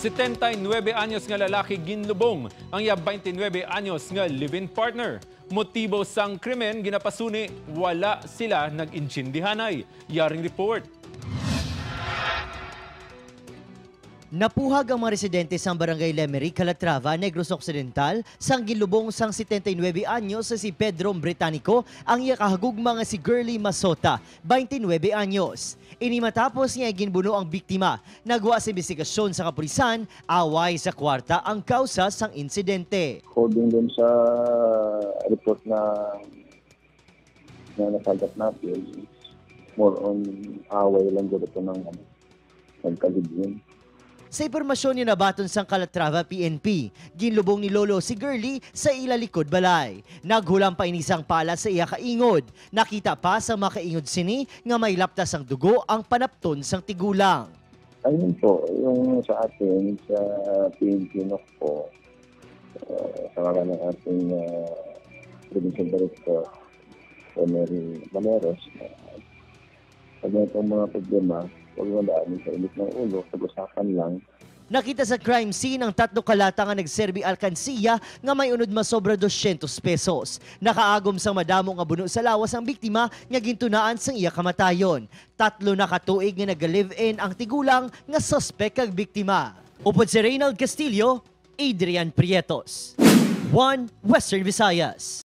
79 anyos nga lalaki ginlubong ang iya 29 anyos nga live-in partner. Motibo sang krimen ginapasuni wala sila nag-intindihanay. Yaring report. Napuhag ang mga residente sa Barangay Lemery, Calatrava, Negros Occidental, sang ginlubong sang 79 anyos sa si Pedro Británico ang iya kahagugma nga si Girly Masota, 29 anyos. Ini matapos niya ginbuno ang biktima. Nagwa sa investigasyon sa kapulisan, away sa kwarta ang kausa sang insidente. According dun sa report na nasagat natin, more on away lang dito ng nagkaligin. Sa impormasyon ni nabaton sang Calatrava PNP, ginlubong ni Lolo si Girly sa ilalikod balay. Naghulam pa inisang pala sa iya kaingod. Nakita pa sa makaingod sini nga may laptas ang dugo ang panapton sang tigulang. Ayun po, yung sa atin, sa PNP po, sa mga ng ating provincial director, Emery Maneros, pag itong mga problema, huwag madaanin sa init ng ulo, pag-usapan lang. Nakita sa crime scene ang 3 kalata nga nagserbi alkansiya nga may unod masobra 200 pesos. Nakaagom sang madamo nga buno sa lawas ang biktima nga gintunaan sang iya kamatayon. 3 na katuig nga nag-live-in ang tigulang nga suspect kag biktima. Upod si Reynald Castillo, Adrian Prietos. 1 Western Visayas.